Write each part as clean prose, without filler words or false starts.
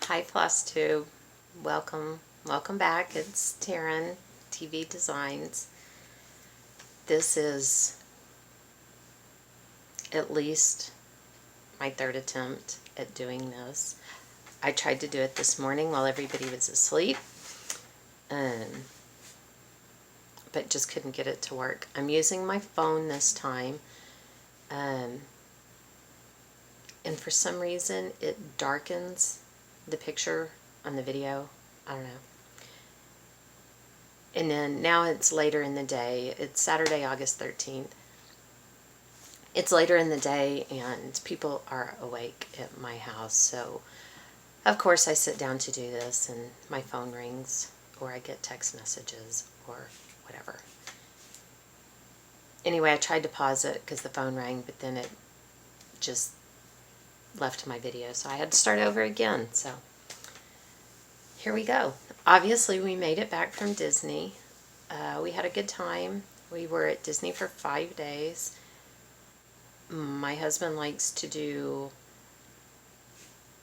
Hi Flosstube, welcome back. It's Taryn, TV Designs. This is at least my third attempt at doing this. I tried to do it this morning while everybody was asleep, but just couldn't get it to work. I'm using my phone this time, and for some reason it darkens the picture on the video. I don't know. And then now it's later in the day. It's Saturday, August 13th. It's later in the day and people are awake at my house. So, of course, I sit down to do this and my phone rings or I get text messages or whatever. Anyway, I tried to pause it because the phone rang, but then it just left my video. So I had to start over again. So here we go. Obviously, we made it back from Disney. We had a good time. We were at Disney for 5 days. My husband likes to do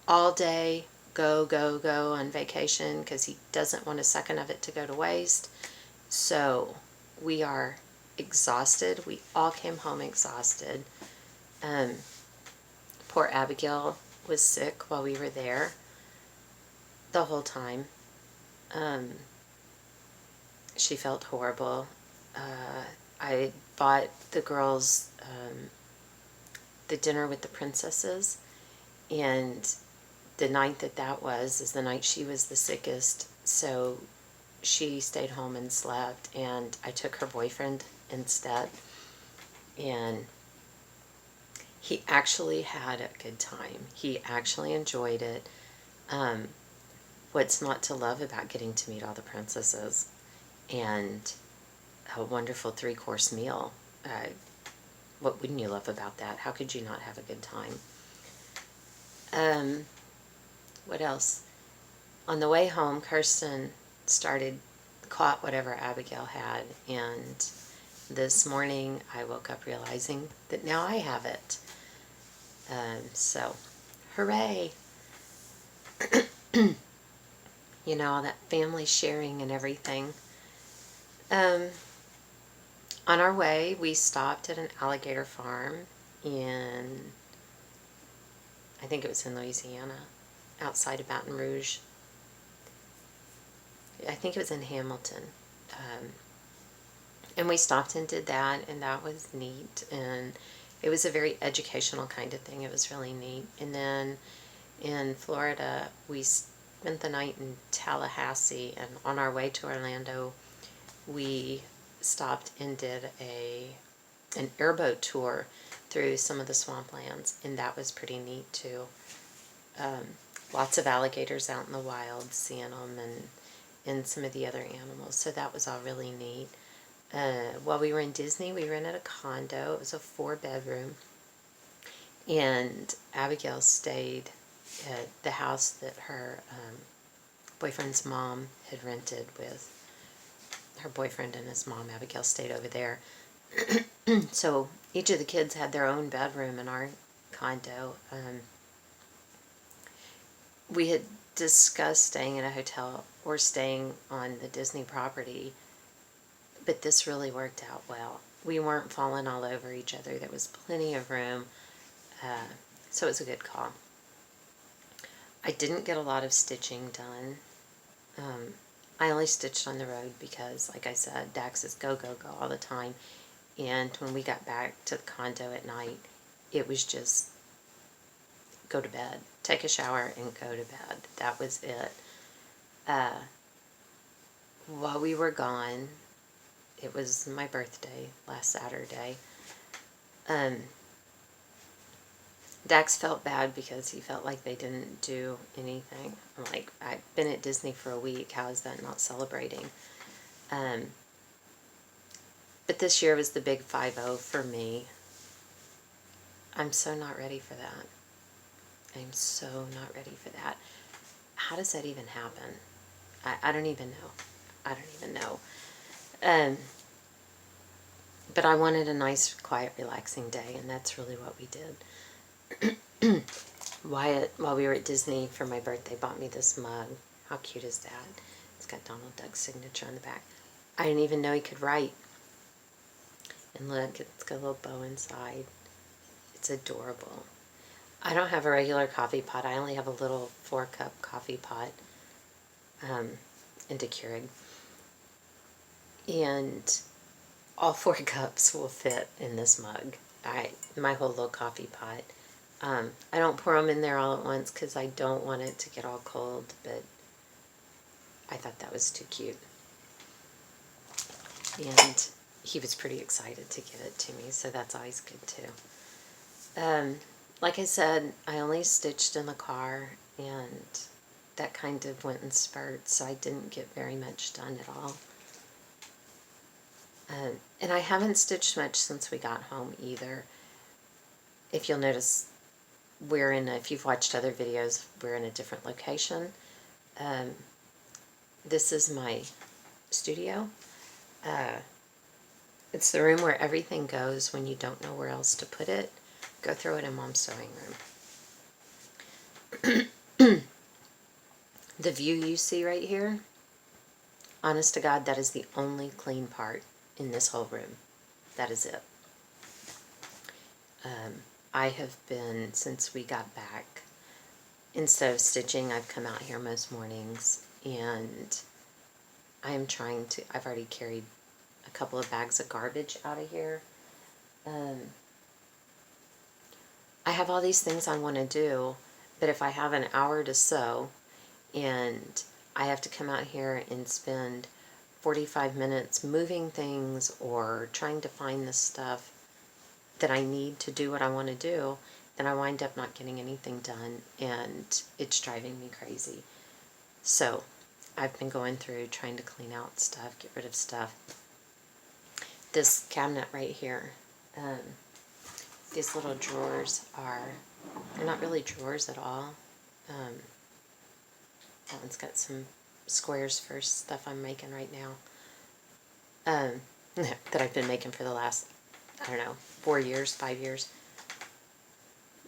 all day, go on vacation because he doesn't want a second of it to go to waste. So we are exhausted. We all came home exhausted. Poor Abigail was sick while we were there the whole time. She felt horrible. I bought the girls the dinner with the princesses, and the night that was is the night she was the sickest, so she stayed home and slept, and I took her boyfriend instead, and he actually had a good time. He actually enjoyed it. What's not to love about getting to meet all the princesses and a wonderful 3-course meal? What wouldn't you love about that? How could you not have a good time? What else? On the way home, Kirsten caught whatever Abigail had, and this morning I woke up realizing that now I have it. So, hooray! You know, all that family sharing and everything. On our way, we stopped at an alligator farm in, I think it was in Louisiana, outside of Baton Rouge. I think it was in Hamilton. And we stopped and did that, and that was neat. And it was a very educational kind of thing. It was really neat. And then in Florida, we spent the night in Tallahassee, and on our way to Orlando, we stopped and did an airboat tour through some of the swamplands, and that was pretty neat too. Lots of alligators out in the wild, seeing them, and some of the other animals, so that was all really neat. While we were in Disney, we rented a condo. It was a 4-bedroom, and Abigail stayed at the house that her boyfriend's mom had rented with her boyfriend and his mom. Abigail stayed over there. So each of the kids had their own bedroom in our condo. We had discussed staying in a hotel or staying on the Disney property, but this really worked out well. We weren't falling all over each other. There was plenty of room, so it was a good call. I didn't get a lot of stitching done. I only stitched on the road because, like I said, Dax is go all the time. And when we got back to the condo at night, it was just go to bed, take a shower, and go to bed. That was it. While we were gone, it was my birthday last Saturday. Dax felt bad because he felt like they didn't do anything. I'm like, I've been at Disney for a week. How is that not celebrating? But this year was the big 5-0 for me. I'm so not ready for that. I'm so not ready for that. How does that even happen? I don't even know. I don't even know. But I wanted a nice, quiet, relaxing day, and that's really what we did. Wyatt, while we were at Disney for my birthday, bought me this mug. How cute is that? It's got Donald Duck's signature on the back. I didn't even know he could write. And look, it's got a little bow inside. It's adorable. I don't have a regular coffee pot. I only have a little 4-cup coffee pot into Keurig. And all 4 cups will fit in this mug. My whole little coffee pot. I don't pour them in there all at once because I don't want it to get all cold, but I thought that was too cute. And he was pretty excited to give it to me, so that's always good too. Like I said, I only stitched in the car, and that kind of went in spurts, so I didn't get very much done at all. And I haven't stitched much since we got home either. If you'll notice, if you've watched other videos, we're in a different location. This is my studio. It's the room where everything goes when you don't know where else to put it. Go throw it in Mom's sewing room. The view you see right here, honest to God, that is the only clean part in this whole room. That is it. I have been, since we got back, instead of stitching, I've come out here most mornings, and I am trying to, I've already carried a couple of bags of garbage out of here. I have all these things I want to do, but if I have an hour to sew, and I have to come out here and spend 45 minutes moving things or trying to find the stuff that I need to do what I want to do, then I wind up not getting anything done, and it's driving me crazy. So I've been going through trying to clean out stuff, get rid of stuff. This cabinet right here, these little drawers they're not really drawers at all. That one's got some squares for stuff I'm making right now. That I've been making for the last, I don't know, 4 years, 5 years.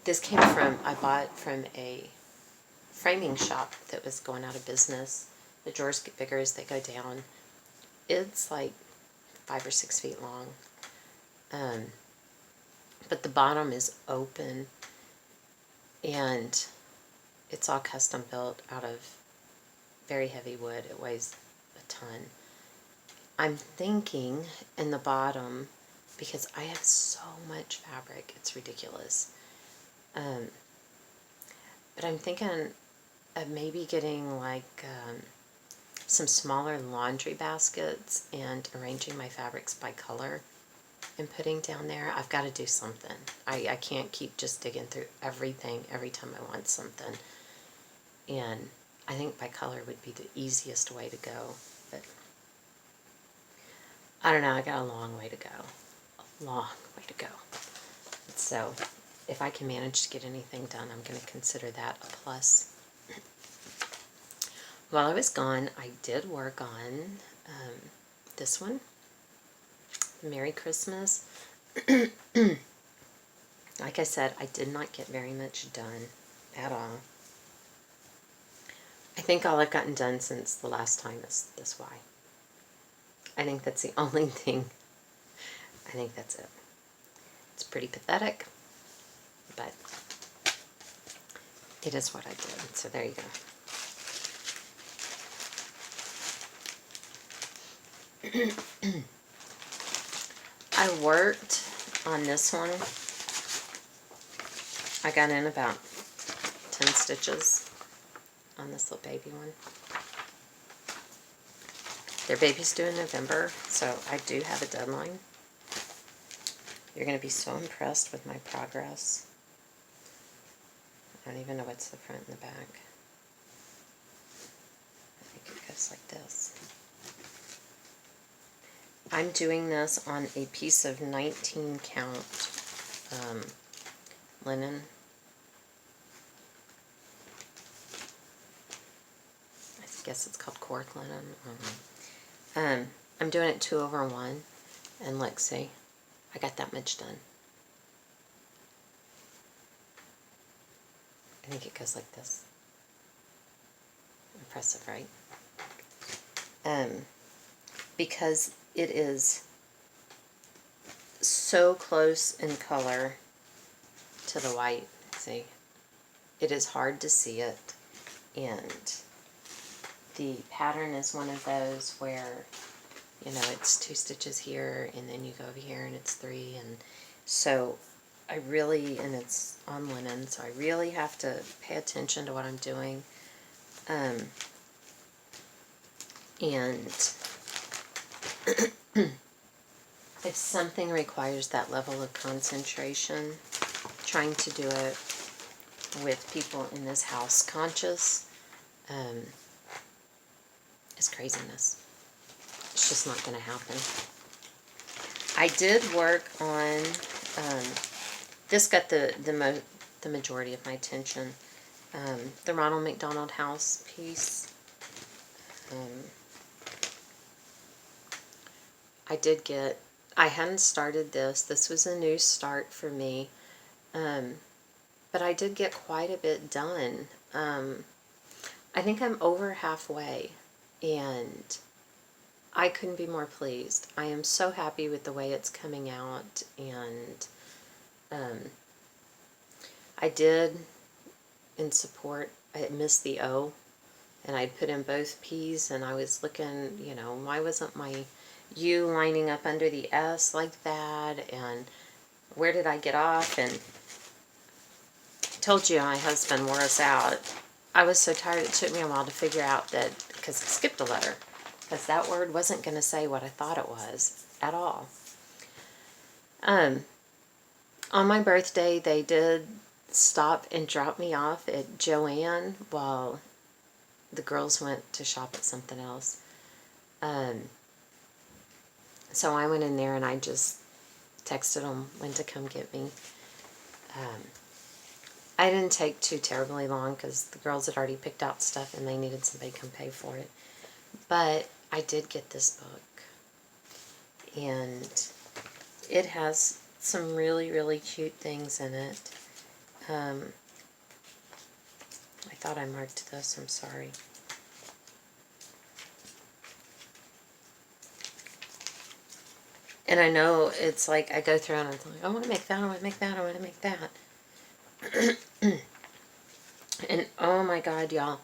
This came from, I bought from a framing shop that was going out of business. The drawers get bigger as they go down. It's like 5 or 6 feet long. But the bottom is open, and it's all custom built out of very heavy wood. It weighs a ton. I'm thinking in the bottom, because I have so much fabric, it's ridiculous. But I'm thinking of maybe getting like some smaller laundry baskets and arranging my fabrics by color and putting down there. I've got to do something. I can't keep just digging through everything every time I want something. And I think by color would be the easiest way to go. But I don't know, I got a long way to go. A long way to go. So if I can manage to get anything done, I'm going to consider that a plus. While I was gone, I did work on this one, Merry Christmas. Like I said, I did not get very much done at all. I think all I've gotten done since the last time is this Y. I think that's the only thing. I think that's it. It's pretty pathetic, but it is what I did. So there you go. I worked on this one. I got in about 10 stitches on this little baby one. Their baby's due in November, so I do have a deadline. You're going to be so impressed with my progress. I don't even know what's the front and the back. I think it goes like this. I'm doing this on a piece of 19 count linen. I guess it's called cork linen. I'm doing it 2/1, and look, see, I got that much done. I think it goes like this. Impressive, right? Because it is so close in color to the white. See, it is hard to see it, and the pattern is one of those where, you know, it's 2 stitches here, and then you go over here and it's 3, and so I really, and it's on linen, so I really have to pay attention to what I'm doing. And if something requires that level of concentration, trying to do it with people in this house conscious is craziness. It's just not going to happen. I did work on, this got the majority of my attention, the Ronald McDonald house piece. I hadn't started this. This was a new start for me. But I did get quite a bit done. I think I'm over halfway, and I couldn't be more pleased. I am so happy with the way it's coming out, and I did, in support, I missed the O, and I'd put in both P's, and I was looking, you know, why wasn't my U lining up under the S like that, and where did I get off? And I told you my husband wore us out. I was so tired it took me a while to figure out that, because I skipped a letter, because that word wasn't going to say what I thought it was at all. On my birthday, they did stop and drop me off at Joann while the girls went to shop at something else. So I went in there and I just texted them when to come get me. I didn't take too terribly long because the girls had already picked out stuff and they needed somebody to come pay for it. But I did get this book, and it has some really, really cute things in it. I thought I marked this, I'm sorry. And I know it's like I go through and I'm like, I want to make that, I want to make that, I want to make that. And oh my God, y'all.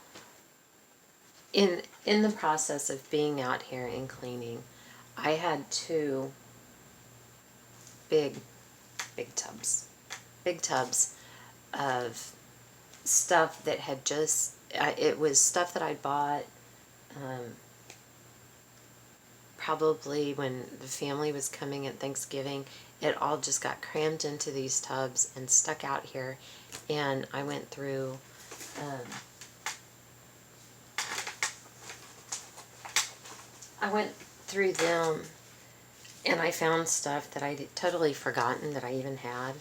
In the process of being out here and cleaning, I had 2 big tubs of stuff that had just, it was stuff that I bought probably when the family was coming at Thanksgiving. It all just got crammed into these tubs and stuck out here, and I went through them, and I found stuff that I'd totally forgotten that I even had.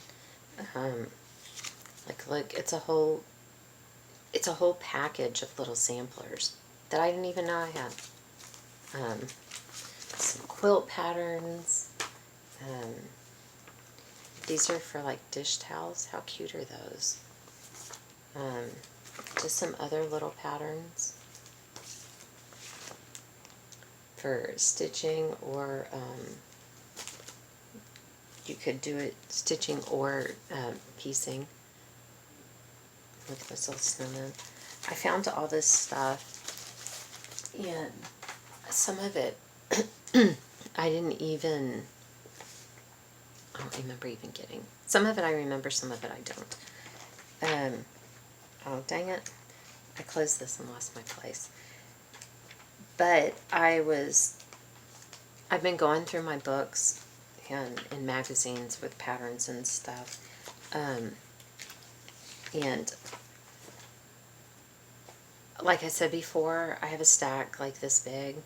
Like, look, it's a whole package of little samplers that I didn't even know I had. Some quilt patterns. These are for like dish towels. How cute are those? Just some other little patterns for stitching, or you could do it stitching or piecing. Look at this little snowman. I found all this stuff, and some of it I don't remember even getting. Some of it I remember, some of it I don't. Oh, dang it. I closed this and lost my place. But I've been going through my books and in magazines with patterns and stuff. And like I said before, I have a stack like this big.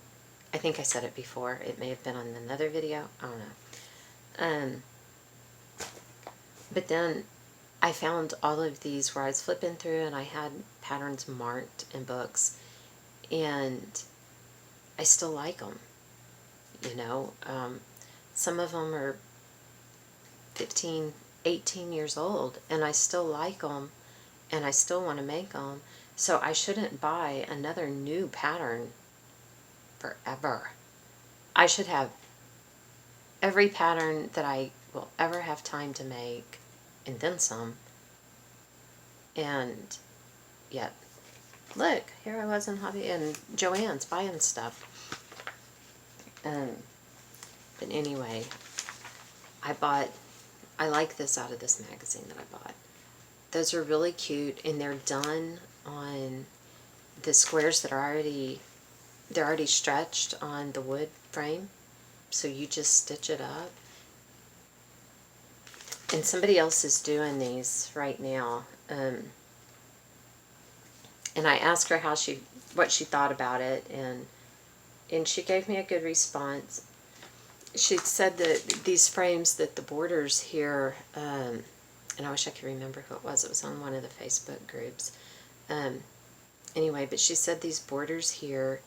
I think I said it before. It may have been on another video. I don't know. But then I found all of these where I was flipping through and I had patterns marked in books, and I still like them, you know. Some of them are 15, 18 years old, and I still like them, and I still want to make them. So I shouldn't buy another new pattern forever. I should have every pattern that I will ever have time to make, and then some. And yet, look, here I was in Hobby and Joann's buying stuff. But anyway, I like this out of this magazine that I bought. Those are really cute, and they're done on the squares that are they're already stretched on the wood frame. So you just stitch it up. And somebody else is doing these right now. And I asked her what she thought about it, and she gave me a good response. She said that these frames, that the borders here, and I wish I could remember who it was. It was on one of the Facebook groups. Anyway, but she said these borders here,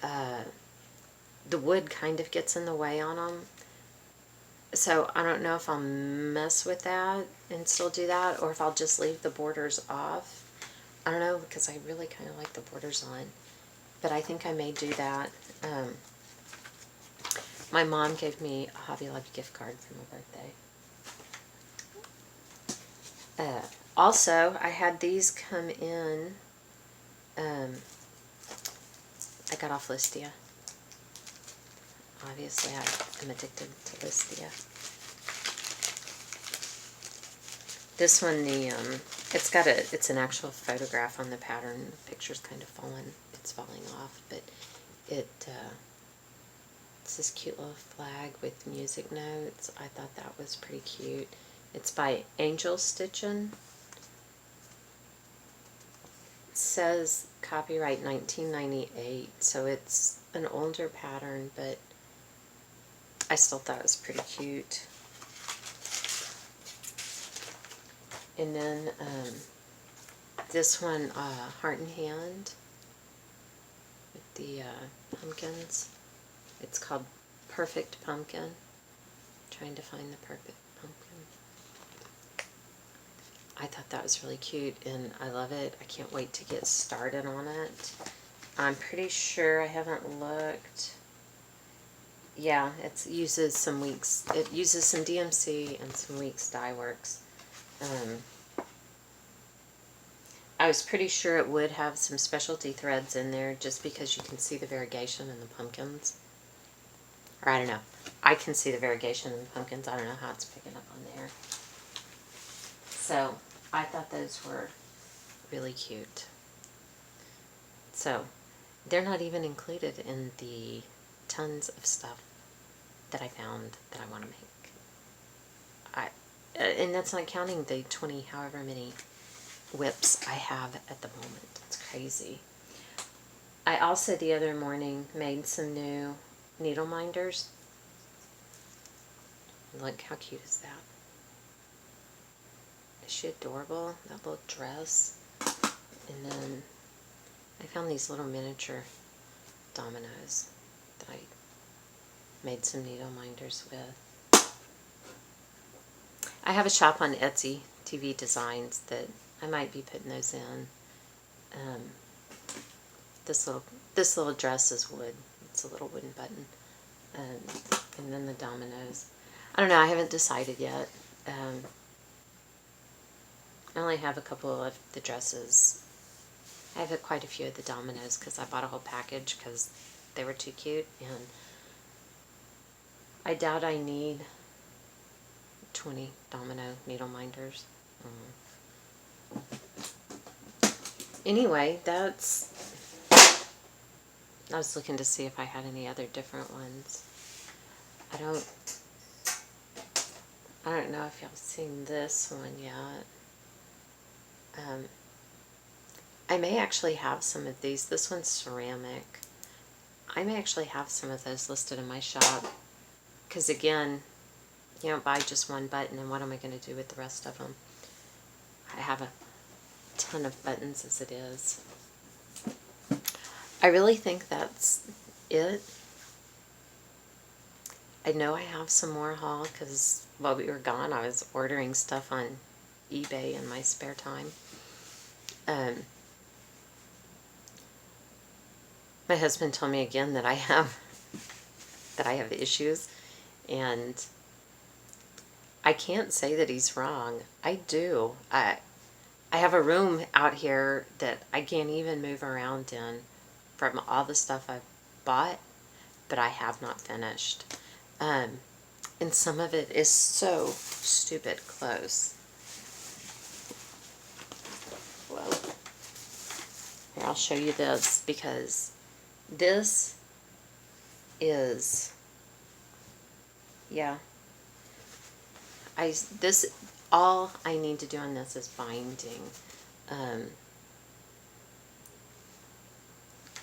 the wood kind of gets in the way on them. So I don't know if I'll mess with that and still do that, or if I'll just leave the borders off. I don't know, because I really kind of like the borders on. But I think I may do that. My mom gave me a Hobby Lobby gift card for my birthday. Also, I had these come in. I got off Listia. Obviously, I am addicted to Listia. This one, it's an actual photograph on the pattern. The picture's kind of it's falling off, but it's this cute little flag with music notes. I thought that was pretty cute. It's by Angel Stitchin'. It says copyright 1998, so it's an older pattern, but I still thought it was pretty cute. And then this one, Heart and Hand, with the pumpkins. It's called Perfect Pumpkin. Trying to find the perfect pumpkin. I thought that was really cute, and I love it. I can't wait to get started on it. I'm pretty sure, I haven't looked. Yeah, it uses some DMC and some Weeks Dye Works. I was pretty sure it would have some specialty threads in there, just because you can see the variegation in the pumpkins. Or I don't know. I can see the variegation in the pumpkins. I don't know how it's picking up on there. So I thought those were really cute. So they're not even included in the tons of stuff that I found that I want to make. And that's not counting the 20 however many whips I have at the moment. It's crazy. I also the other morning made some new needle minders. Look, how cute is that? Is she adorable? That little dress. And then I found these little miniature dominoes that I made some needle minders with. I have a shop on Etsy, TVdesigns, that I might be putting those in. This little dress is wood. It's a little wooden button. And then the dominoes. I don't know. I haven't decided yet. I only have a couple of the dresses. I have quite a few of the dominoes because I bought a whole package because they were too cute. And I doubt I need 20 domino needle minders. Anyway, I was looking to see if I had any other different ones. I don't know if y'all seen this one yet. I may actually have some of these. This one's ceramic. I may actually have some of those listed in my shop. Because again, you don't buy just one button, and what am I going to do with the rest of them? I have a ton of buttons as it is. I really think that's it. I know I have some more haul because while we were gone, I was ordering stuff on eBay in my spare time. My husband told me again that I have issues, and I can't say that he's wrong. I do. I have a room out here that I can't even move around in from all the stuff I've bought, but I have not finished. And some of it is so stupid close. Well, here, I'll show you this, because this is, yeah, all I need to do on this is binding.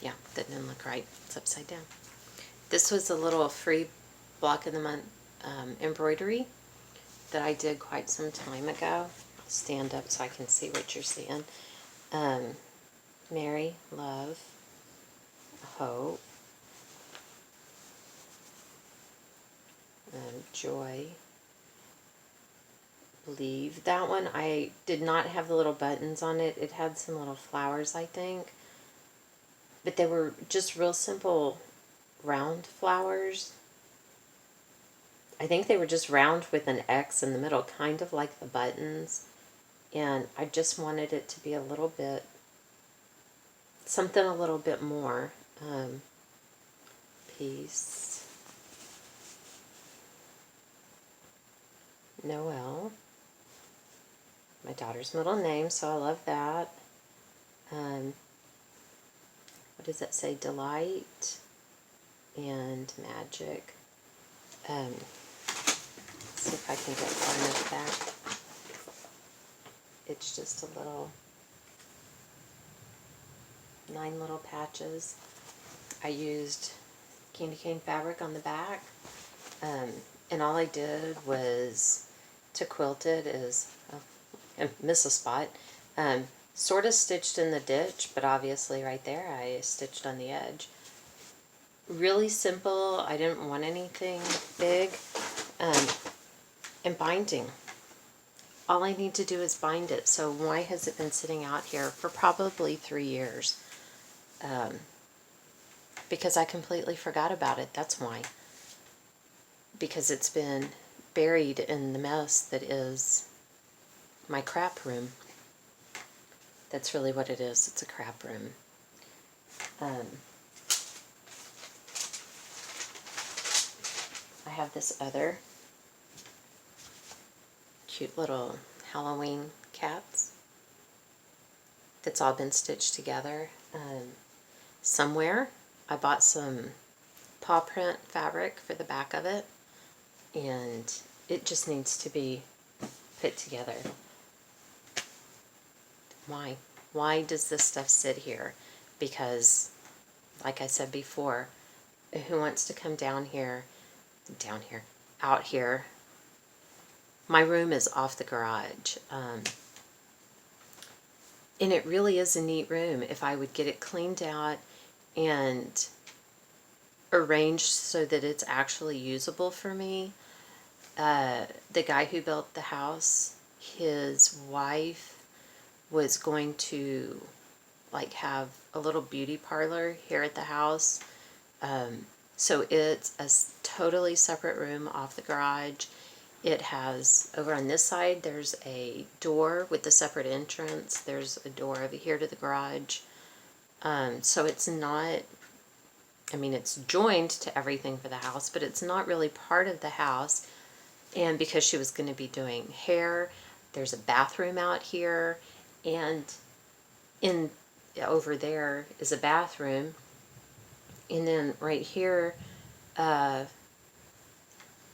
Yeah, that didn't look right. It's upside down. This was a little free block of the month embroidery that I did quite some time ago. I'll stand up so I can see what you're seeing. Mary, love, hope, joy, believe. That one, I did not have the little buttons on it. It had some little flowers, I think. But they were just real simple round flowers. I think they were just round with an X in the middle, kind of like the buttons. And I just wanted it to be a little bit, something a little bit more. Peace. Noel. My daughter's middle name, so I love that. What does that say? Delight and magic. Let's see if I can get far enough back. It's just a little, 9 little patches. I used candy cane fabric on the back, and all I did was to quilt it is, I miss a spot, sort of stitched in the ditch, but obviously right there I stitched on the edge. Really simple. I didn't want anything big. And binding. All I need to do is bind it. So why has it been sitting out here for probably 3 years? Because I completely forgot about it. That's why. Because it's been buried in the mess that is my crap room. That's really what it is. It's a crap room. I have this other cute little Halloween cats that's all been stitched together. Somewhere I bought some paw print fabric for the back of it, and it just needs to be put together. Why? Why does this stuff sit here? Because, like I said before, who wants to come out here? My room is off the garage. And it really is a neat room. If I would get it cleaned out and arranged so that it's actually usable for me. The guy who built the house, his wife was going to like have a little beauty parlor here at the house. So it's a totally separate room off the garage. It has, over on this side, there's a door with a separate entrance. There's a door over here to the garage. So it's not, I mean, it's joined to everything for the house, but it's not really part of the house. And because she was going to be doing hair, there's a bathroom out here, and over there is a bathroom, and then right here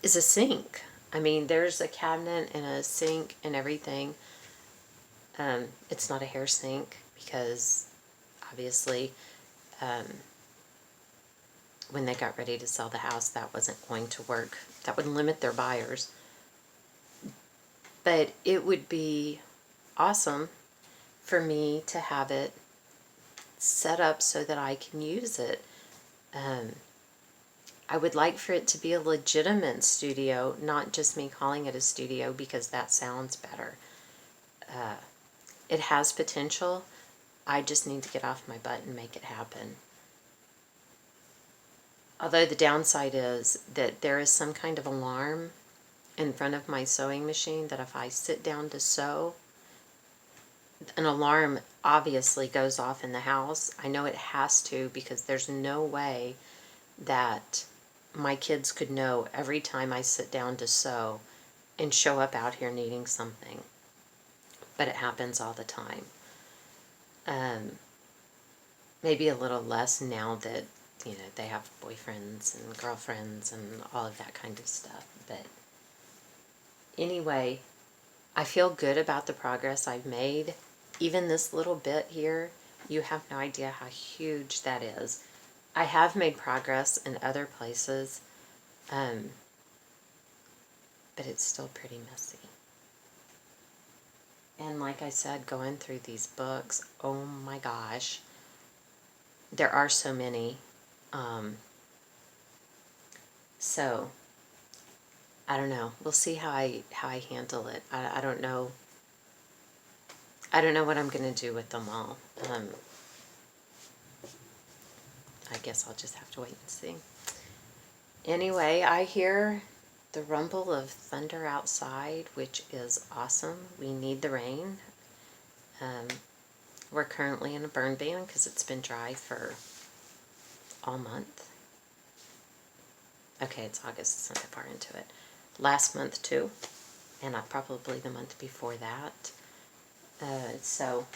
is a sink. I mean, there's a cabinet and a sink and everything. It's not a hair sink because obviously when they got ready to sell the house, that wasn't going to work. That would limit their buyers. But it would be awesome for me to have it set up so that I can use it. I would like for it to be a legitimate studio, not just me calling it a studio because that sounds better. It has potential, I just need to get off my butt and make it happen. Although the downside is that there is some kind of alarm in front of my sewing machine that if I sit down to sew, an alarm obviously goes off in the house. I know it has to because there's no way that my kids could know every time I sit down to sew and show up out here needing something. But it happens all the time. Maybe a little less now that, you know, they have boyfriends and girlfriends and all of that kind of stuff. But anyway, I feel good about the progress I've made. Even this little bit here, you have no idea how huge that is. I have made progress in other places, but it's still pretty messy. And like I said, going through these books, oh my gosh, there are so many. So I don't know. We'll see how I handle it. I don't know. I don't know what I'm going to do with them all. I guess I'll just have to wait and see. Anyway, I hear the rumble of thunder outside, which is awesome. We need the rain. We're currently in a burn ban because it's been dry for all month. Okay, it's August. It's not that far into it. Last month too, and probably the month before that. So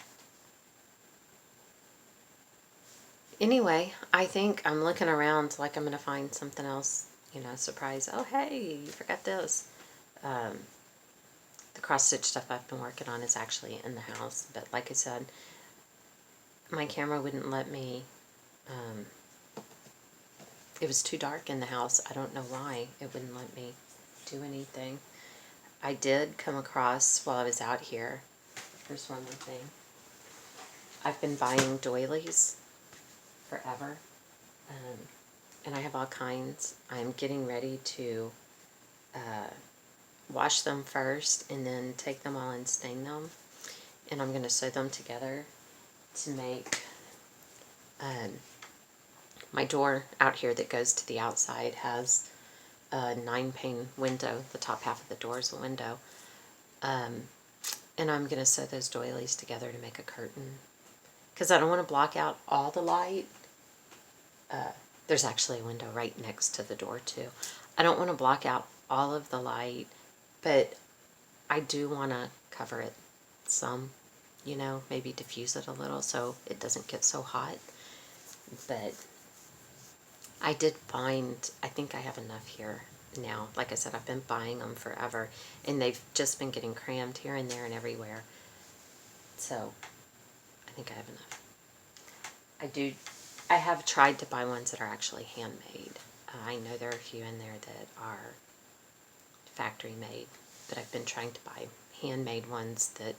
anyway, I think I'm looking around like I'm going to find something else, you know, surprise. Oh, hey, you forgot this. The cross-stitch stuff I've been working on is actually in the house, but like I said, my camera wouldn't let me, it was too dark in the house. I don't know why it wouldn't let me do anything. I did come across, while I was out here, here's one more thing. I've been buying doilies forever, and I have all kinds. I'm getting ready to wash them first and then take them all and stain them, and I'm going to sew them together to make my door out here that goes to the outside has a 9-pane window. The top half of the door is a window. And I'm going to sew those doilies together to make a curtain. Because I don't want to block out all the light. There's actually a window right next to the door too. I don't want to block out all of the light, but I do want to cover it some, you know, maybe diffuse it a little so it doesn't get so hot. But I did find, I think I have enough here now. Like I said, I've been buying them forever, and they've just been getting crammed here and there and everywhere. So I think I have enough. I have tried to buy ones that are actually handmade. I know there are a few in there that are factory made, but I've been trying to buy handmade ones that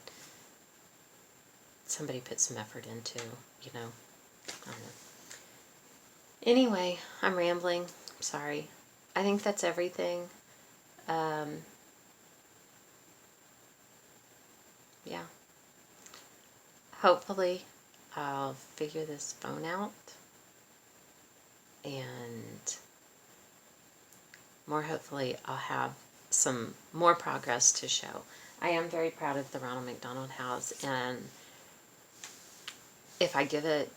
somebody put some effort into, you know. I don't know. Anyway, I'm rambling. I'm sorry. I think that's everything. Yeah. Hopefully, I'll figure this phone out. And more hopefully, I'll have some more progress to show. I am very proud of the Ronald McDonald house, and if I give it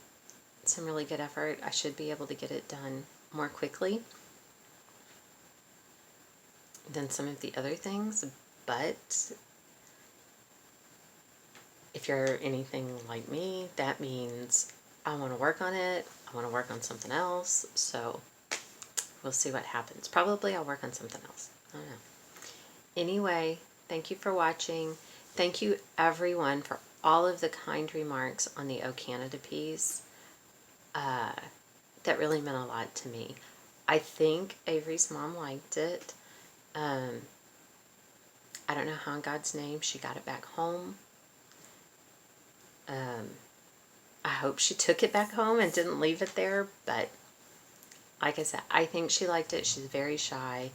some really good effort, I should be able to get it done more quickly than some of the other things. But if you're anything like me, that means I want to work on it. I want to work on something else. So we'll see what happens. Probably I'll work on something else. I don't know. Anyway, thank you for watching. Thank you everyone for all of the kind remarks on the O Canada piece. That really meant a lot to me. I think Avery's mom liked it. I don't know how in God's name she got it back home. I hope she took it back home and didn't leave it there, but like I said, I think she liked it. She's very shy.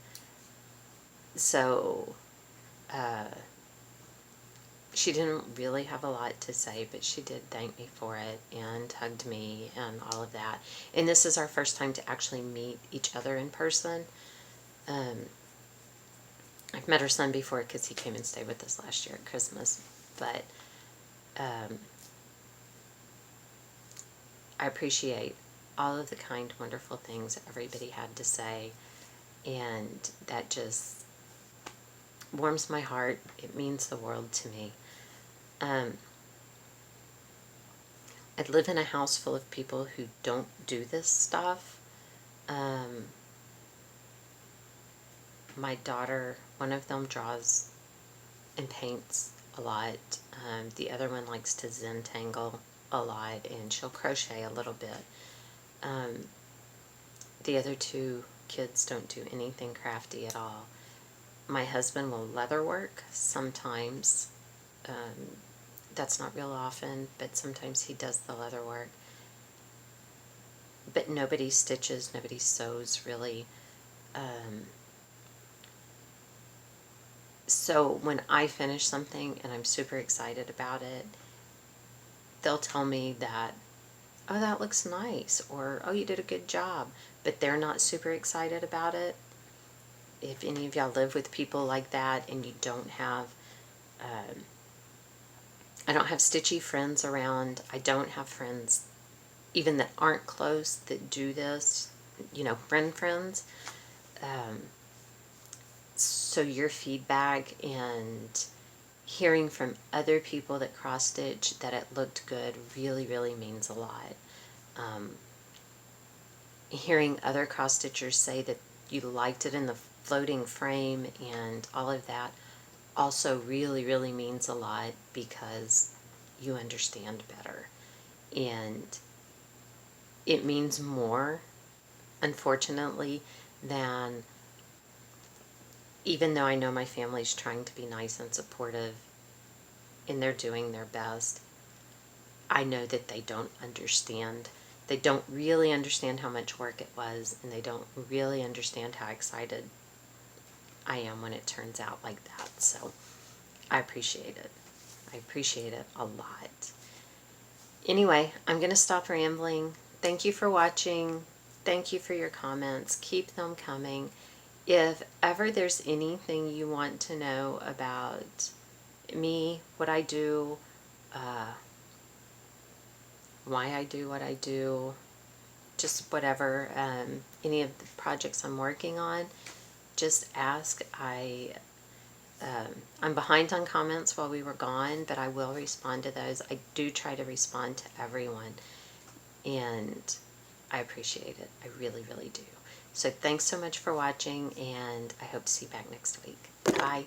So, she didn't really have a lot to say, but she did thank me for it and hugged me and all of that. And this is our first time to actually meet each other in person. I've met her son before because he came and stayed with us last year at Christmas, but I appreciate all of the kind, wonderful things everybody had to say, and that just warms my heart. It means the world to me. I live in a house full of people who don't do this stuff. My daughter, one of them draws and paints a lot. The other one likes to Zentangle a lot, and she'll crochet a little bit. The other two kids don't do anything crafty at all. My husband will leatherwork sometimes. That's not real often, but sometimes he does the leatherwork. But nobody stitches, nobody sews really. So when I finish something and I'm super excited about it, they'll tell me that, oh, that looks nice, or oh, you did a good job, but they're not super excited about it. If any of y'all live with people like that and you don't have, I don't have stitchy friends around. I don't have friends even that aren't close that do this, you know, friends. So your feedback and hearing from other people that cross stitch that it looked good really, really means a lot. Hearing other cross stitchers say that you liked it in the floating frame and all of that also really, really means a lot, because you understand better. And it means more, unfortunately, than, even though I know my family's trying to be nice and supportive and they're doing their best, I know that they don't understand. They don't really understand how much work it was, and they don't really understand how excited I am when it turns out like that. So I appreciate it. I appreciate it a lot. Anyway, I'm going to stop rambling. Thank you for watching. Thank you for your comments. Keep them coming. If ever there's anything you want to know about me, what I do, why I do what I do, just whatever, any of the projects I'm working on, just ask. I'm behind on comments while we were gone, but I will respond to those. I do try to respond to everyone, and I appreciate it. I really, really do. So thanks so much for watching, and I hope to see you back next week. Bye.